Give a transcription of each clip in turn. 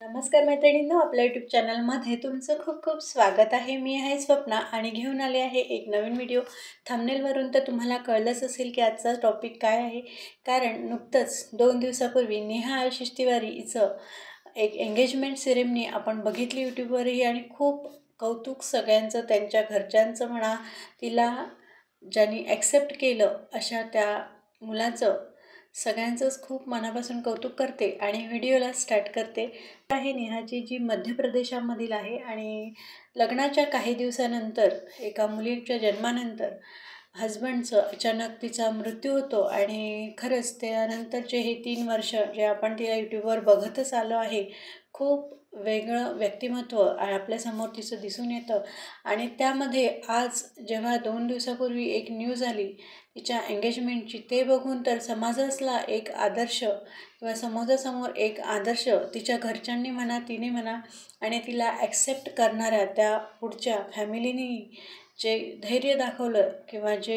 नमस्कार मैत्रिणींनो, आपल्या यूट्यूब चॅनलमध्ये तुमचं खूप खूप स्वागत आहे। मी आहे स्वप्ना आणि घेऊन आले आहे एक नवीन व्हिडिओ। थंबनेलवरून तर तुम्हाला कळलंच असेल की आजचा टॉपिक काय आहे, कारण नुकतंच 2 दिवसापूर्वी नेहा आशिष तिवारी हिचं एक एंगेजमेंट सेरेमनी आपण बघितली यूट्यूबवरही आणि खूप कौतुक सगळ्यांचं, त्यांच्या घरच्यांचं म्हणा, तिला ज्यांनी ॲक्सेप्ट केलं अशा त्या मुलाचं सगळ्यांचंच खूप मनापासून कौतुक करते आणि व्हिडिओला स्टार्ट करते। आहे नेहाची, जी मध्य प्रदेशामधील आहे आणि लग्नाच्या काही दिवसानंतर एका मुलीच्या जन्मानंतर हजबंडचं अचानक तिचा मृत्यू होतो आणि खरंच त्यानंतरचे हे 3 वर्ष जे आपण तिला यूट्यूबवर बघतच आलो आहे, खूप वेगळं व्यक्तिमत्व आपल्यासमोर तिचं दिसून येतं। आणि त्यामध्ये आज जेव्हा 2 दिवसापूर्वी एक न्यूज आली तिच्या एंगेजमेंटची, ते बघून तर समाजाला एक आदर्श किंवा समाजासमोर एक आदर्श तिच्या घरच्यांनी म्हणा, तिने म्हणा आणि तिला ॲक्सेप्ट करणाऱ्या त्या पुढच्या फॅमिलीनी जे धैर्य दाखवलं किंवा जे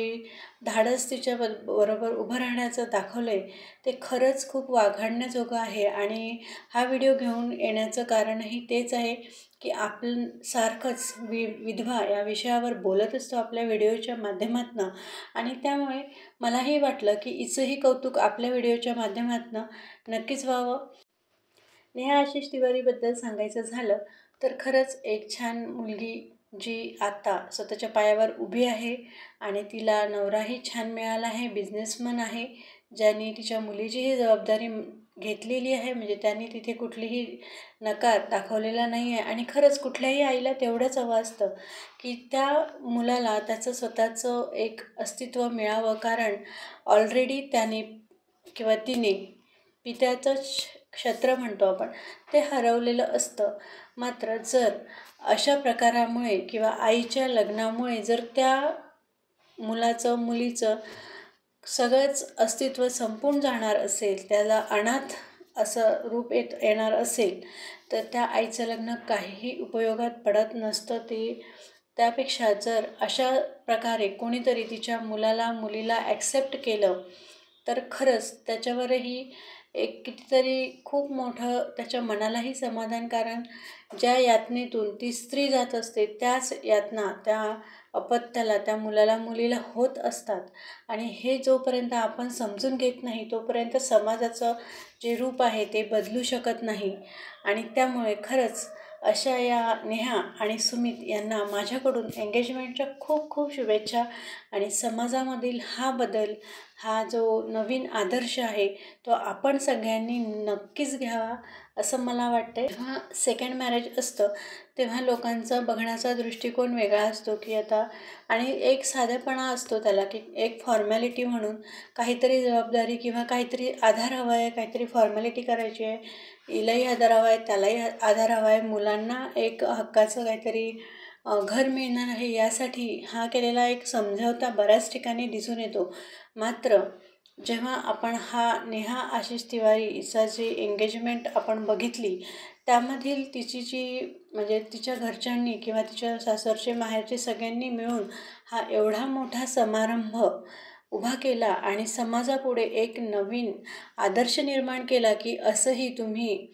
धाडस तिच्या बरोबर उभं राहण्याचं दाखवलं आहे, ते खरंच खूप वाखाणण्याजोगं आहे। आणि हा व्हिडिओ घेऊन येण्याचं कारणही तेच आहे की आपण सारखंच विधवा या विषयावर बोलत असतो आपल्या व्हिडिओच्या माध्यमातून आणि त्यामुळे मलाही वाटलं की हिचंही कौतुक आपल्या व्हिडिओच्या माध्यमातून नक्कीच व्हावं। नेहा आशिष तिवारीबद्दल सांगायचं झालं तर खरंच एक छान मुलगी, जी आता स्वतःच्या पायावर उभी आहे आणि तिला नवराही छान मिळाला आहे, बिझनेसमन आहे, ज्यांनी तिच्या मुलीचीही जबाबदारी घेतलेली आहे। म्हणजे त्यांनी तिथे कुठलीही नकार दाखवलेला नाही आहे आणि खरंच कुठल्याही आईला तेवढंच हवं असतं की त्या मुलाला त्याचं स्वतःचं एक अस्तित्व मिळावं, कारण ऑलरेडी त्याने किंवा तिने पित्याचं क्षत्र म्हणतो आपण, ते हरवलेलं असतं। मात्र जर अशा प्रकारामुळे किंवा आईच्या लग्नामुळे जर त्या मुलाचं, मुलीचं सगळंच अस्तित्व संपून जाणार असेल, त्याला अनाथ असं रूप येणार असेल, तर त्या आईचं लग्न काहीही उपयोगात पडत नसतं। ते त्यापेक्षा जर अशा प्रकारे कोणीतरी तिच्या मुलाला, मुलीला ॲक्सेप्ट केलं तर खरंच त्याच्यावरही एक कितीतरी खूप मोठं त्याच्या मनालाही समाधान, कारण ज्या यातनेतून ती स्त्री जात असते त्याच यातना त्या अपत्याला, त्या मुलाला, मुलीला होत असतात। आणि हे जोपर्यंत आपण समजून घेत नाही तोपर्यंत समाजाचं जे रूप आहे ते बदलू शकत नाही। आणि त्यामुळे खरंच अशा या नेहा आणि सुमित यांना माझ्याकडून एंगेजमेंटच्या खूप खूप शुभेच्छा। आणि समाजामधील हा बदल, हा जो नवीन आदर्श आहे, तो आपण सगळ्यांनी नक्कीच घ्यावा असं मला वाटतं। जेव्हा सेकंड मॅरेज असतं तेव्हा लोकांचा बघण्याचा दृष्टिकोन वेगळा असतो की आता, आणि एक साधेपणा असतो त्याला की एक फॉर्मॅलिटी म्हणून काहीतरी जबाबदारी किंवा काहीतरी आधार हवा आहे, काहीतरी फॉर्मॅलिटी करायची आहे, हिलाही आधार हवा आहे, त्यालाही आधार हवा आहे, मुलांना एक हक्काचं काहीतरी घर मिळणार आहे, यासाठी हा केलेला एक समझौता बऱ्याच ठिकाणी दिसून येतो। मात्र जेव्हा आपण हा नेहा आशिष तिवारी हिचा जी एंगेजमेंट आपण बघितली, त्यामधील तिची जी म्हणजे तिच्या घरच्यांनी किंवा तिच्या सासरचे, माहेरचे सगळ्यांनी मिळून हा एवढा मोठा समारंभ उभा केला आणि समाजापुढे एक नवीन आदर्श निर्माण केला की असंही तुम्ही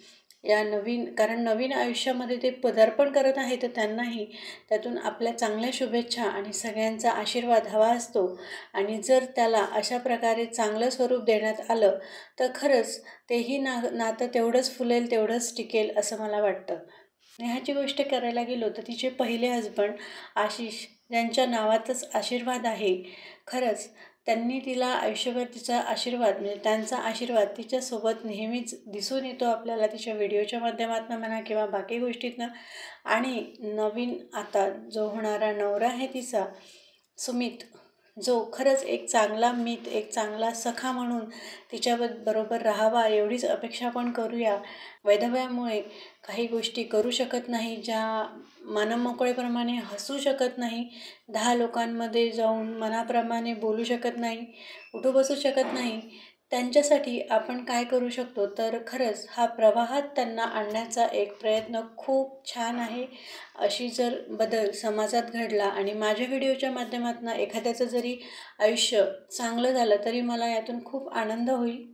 या नवीन, कारण नवीन आयुष्यामध्ये ते पदार्पण करत आहे, तर त्यांनाही त्यातून आपल्या चांगल्या शुभेच्छा आणि सगळ्यांचा आशीर्वाद हवा असतो। आणि जर त्याला अशा प्रकारे चांगलं स्वरूप देण्यात आलं तर खरंच तेही नातं तेवढंच फुलेल, तेवढंच टिकेल असं मला वाटतं। नेहाची गोष्ट करायला गेलो तर तिचे पहिले हजबंड आशिष, ज्यांच्या नावातच आशीर्वाद आहे, खरंच त्यांनी तिला आयुष्यभर तिचा आशीर्वाद, म्हणजे त्यांचा आशीर्वाद तिच्यासोबत नेहमीच दिसून येतो आपल्याला, तिच्या व्हिडिओच्या माध्यमातून म्हणा किंवा बाकी गोष्टीतनं। आणि नवीन आता जो होणारा नवरा आहे तिचा, सुमित, जो खरंच एक चांगला मित्र, एक चांगला सखा म्हणून तिच्याबरोबर राहावा एवढीच अपेक्षा आपण करूया। वैधव्यामुळे काही गोष्टी करू शकत नाही, ज्या मनमोकळेप्रमाणे हसू शकत नाही, 10 लोकांमध्ये जाऊन मनाप्रमाणे बोलू शकत नाही, उठू बसू शकत नाही, त्यांच्यासाठी आपण काय करू शकतो, तर खरंच हा प्रवाहात त्यांना आणण्याचा एक प्रयत्न खूप छान आहे। अशी जर बदल समाजात घडला आणि माझ्या व्हिडिओच्या माध्यमातून एखाद्याचं जरी आयुष्य चांगलं झालं तरी मला यातून खूप आनंद होईल।